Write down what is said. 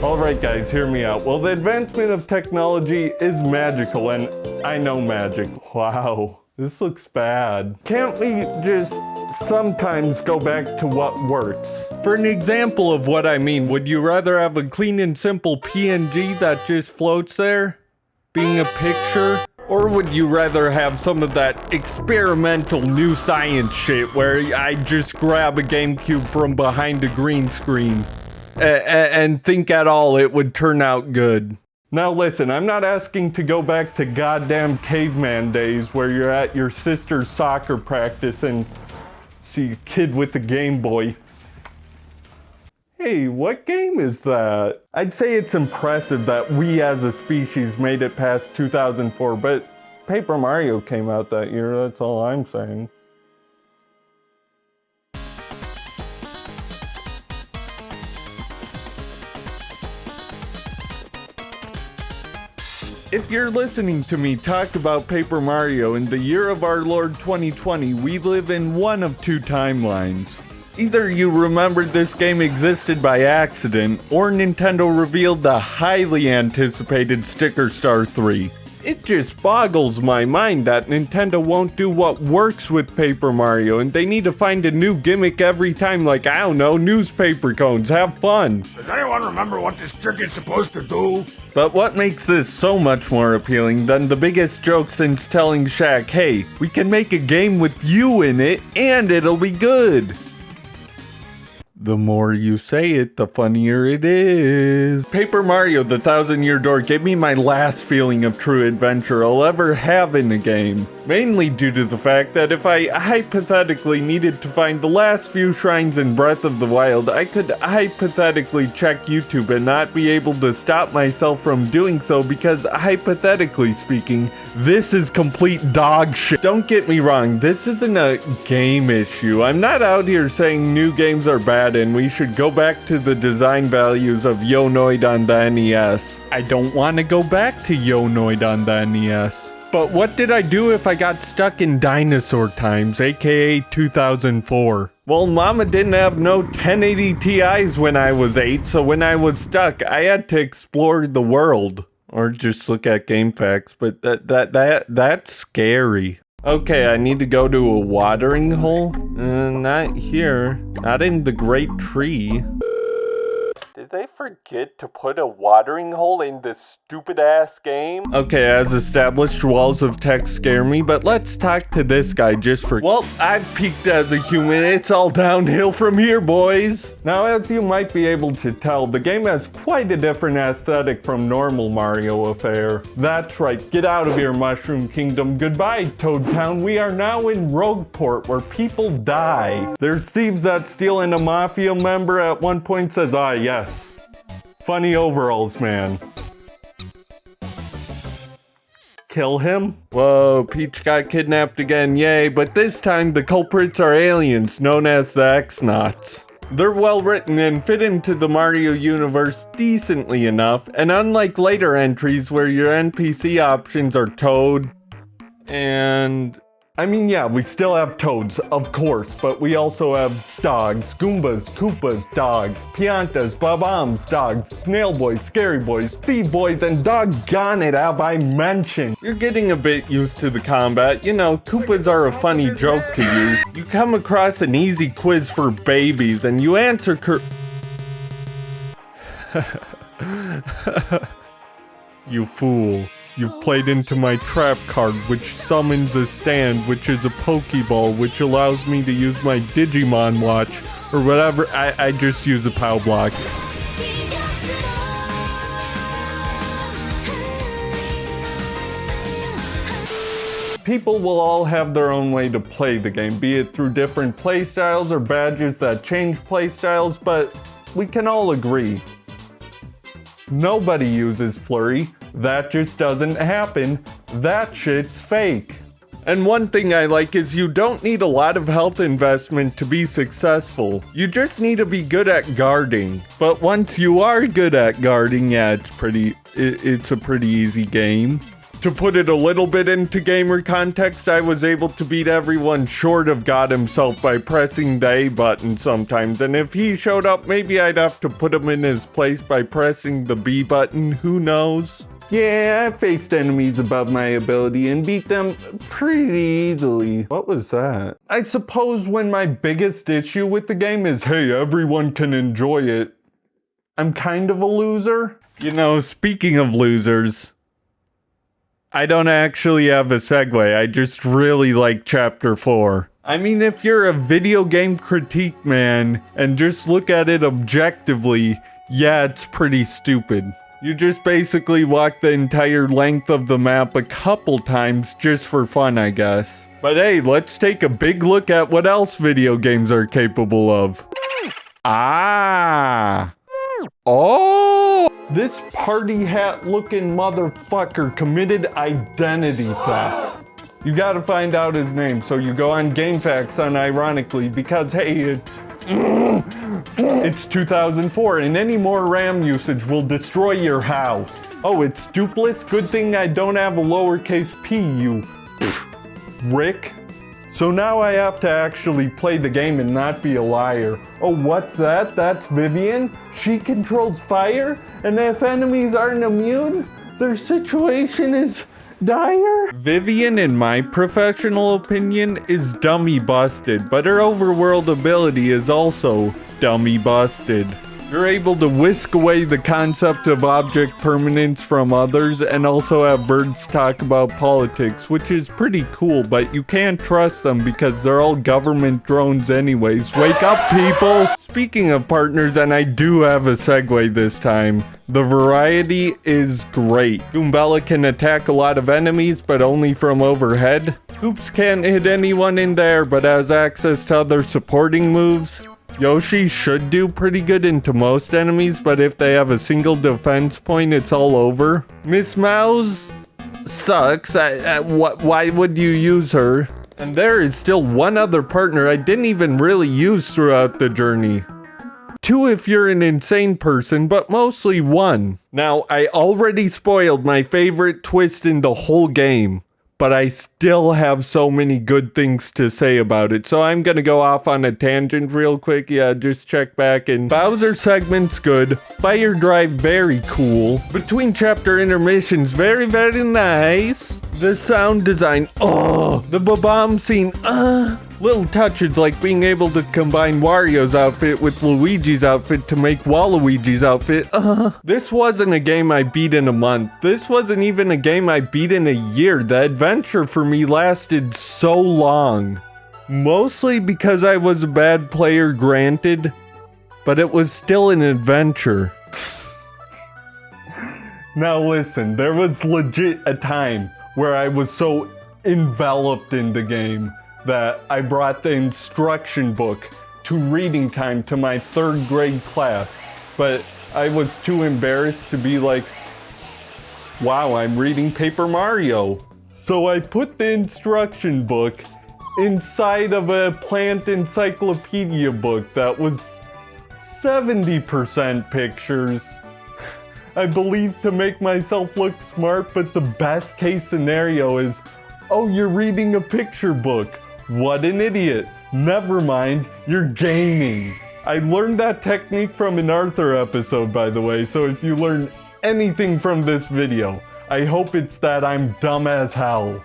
Alright guys, hear me out. Well, the advancement of technology is magical, and I know magic. Wow, this looks bad. Can't we just sometimes go back to what works? For an example of what I mean, would you rather have a clean and simple PNG that just floats there, being a picture? Or would you rather have some of that experimental new science shit where I just grab a Gamecube from behind a green screen and think at all it would turn out good? Now listen, I'm not asking to go back to goddamn caveman days where you're at your sister's soccer practice and see a kid with a Game Boy. Hey, what game is that? I'd say it's impressive that we as a species made it past 2004, but Paper Mario came out that year, that's all I'm saying. If you're listening to me talk about Paper Mario in the year of our Lord 2020, we live in one of two timelines. Either you remembered this game existed by accident, or Nintendo revealed the highly anticipated Sticker Star 3. It just boggles my mind that Nintendo won't do what works with Paper Mario, and they need to find a new gimmick every time, like, I don't know, newspaper cones, have fun. Does anyone remember what this trick is supposed to do? But what makes this so much more appealing than the biggest joke since telling Shaq, hey, we can make a game with you in it, and it'll be good? The more you say it, the funnier it is. Paper Mario: The Thousand-Year Door gave me my last feeling of true adventure I'll ever have in a game. Mainly due to the fact that if I hypothetically needed to find the last few shrines in Breath of the Wild, I could hypothetically check YouTube and not be able to stop myself from doing so because, hypothetically speaking, this is complete dog shit. Don't get me wrong, this isn't a game issue. I'm not out here saying new games are bad and we should go back to the design values of Yonoid on the NES. I don't want to go back to Yonoid on the NES. But what did I do if I got stuck in dinosaur times, aka 2004? Well, Mama didn't have no 1080 Ti's when I was 8, so when I was stuck, I had to explore the world. Or just look at game facts, but that's scary. Okay, I need to go to a watering hole? Not here. Not in the great tree. Did they forget to put a watering hole in this stupid ass game? Okay, as established, walls of text scare me, but let's talk to this guy just for— well, I've peaked as a human. It's all downhill from here, boys. Now, as you might be able to tell, the game has quite a different aesthetic from normal Mario affair. That's right, get out of here, Mushroom Kingdom. Goodbye, Toad Town. We are now in Rogueport, where people die. There's thieves that steal, and a mafia member at one point says, ah, yes. Funny overalls, man. Kill him? Whoa, Peach got kidnapped again, yay, but this time the culprits are aliens, known as the X-Nauts. They're well written and fit into the Mario universe decently enough, and unlike later entries where your NPC options are Toad and— I mean, yeah, we still have toads, of course, but we also have dogs, Goombas, Koopas, dogs, Piantas, Bob-ombs, dogs, Snail Boys, Scary Boys, Steve Boys, and doggone it, have I mentioned. You're getting a bit used to the combat. You know, Koopas are a funny joke to you. You come across an easy quiz for babies, and you answer You fool. You've played into my trap card, which summons a stand, which is a Pokeball, which allows me to use my Digimon watch, or whatever. I just use a POW block. People will all have their own way to play the game, be it through different playstyles or badges that change playstyles, but we can all agree. Nobody uses Flurry. That just doesn't happen. That shit's fake. And one thing I like is you don't need a lot of health investment to be successful. You just need to be good at guarding. But once you are good at guarding, yeah, it's a pretty easy game. To put it a little bit into gamer context, I was able to beat everyone short of God himself by pressing the A button sometimes, and if he showed up, maybe I'd have to put him in his place by pressing the B button, who knows? Yeah, I faced enemies above my ability and beat them pretty easily. What was that? I suppose when my biggest issue with the game is, hey, everyone can enjoy it, I'm kind of a loser. You know, speaking of losers, I don't actually have a segue, I just really like Chapter 4. I mean, if you're a video game critique man and just look at it objectively, yeah, it's pretty stupid. You just basically walk the entire length of the map a couple times just for fun, I guess. But hey, let's take a big look at what else video games are capable of. Ah! Oh! This party hat looking motherfucker committed identity theft. You gotta find out his name, so you go on GameFAQs unironically because hey, it's 2004 and any more RAM usage will destroy your house. Oh, it's duplets? Good thing I don't have a lowercase p, you Rick. So now I have to actually play the game and not be a liar. Oh, what's that? That's Vivian? She controls fire? And if enemies aren't immune, their situation is dire? Vivian, in my professional opinion, is dummy busted, but her overworld ability is also dummy busted. You're able to whisk away the concept of object permanence from others and also have birds talk about politics, which is pretty cool, but you can't trust them because they're all government drones anyways. Wake up, people! Speaking of partners, and I do have a segue this time, the variety is great. Goombella can attack a lot of enemies, but only from overhead. Hoops can't hit anyone in there, but has access to other supporting moves. Yoshi should do pretty good into most enemies, but if they have a single defense point, it's all over. Miss Mouse sucks. Why would you use her? And there is still one other partner I didn't even really use throughout the journey. 2 if you're an insane person, but mostly 1. Now, I already spoiled my favorite twist in the whole game, but I still have so many good things to say about it, so I'm gonna go off on a tangent real quick. Yeah, just check back in. Bowser segment's good. Fire Drive, very cool. Between chapter intermissions, very, very nice. The sound design, oh. The Bob-omb scene, Little touches like being able to combine Wario's outfit with Luigi's outfit to make Waluigi's outfit. This wasn't a game I beat in a month. This wasn't even a game I beat in a year. The adventure for me lasted so long. Mostly because I was a bad player, granted, but it was still an adventure. Now listen, there was legit a time where I was so enveloped in the game that I brought the instruction book to reading time to my 3rd grade class, but I was too embarrassed to be like, wow, I'm reading Paper Mario. So I put the instruction book inside of a plant encyclopedia book that was 70% pictures. I believe to make myself look smart, but the best case scenario is, oh, you're reading a picture book. What an idiot. Never mind, you're gaming. I learned that technique from an Arthur episode, by the way, so if you learn anything from this video, I hope it's that I'm dumb as hell.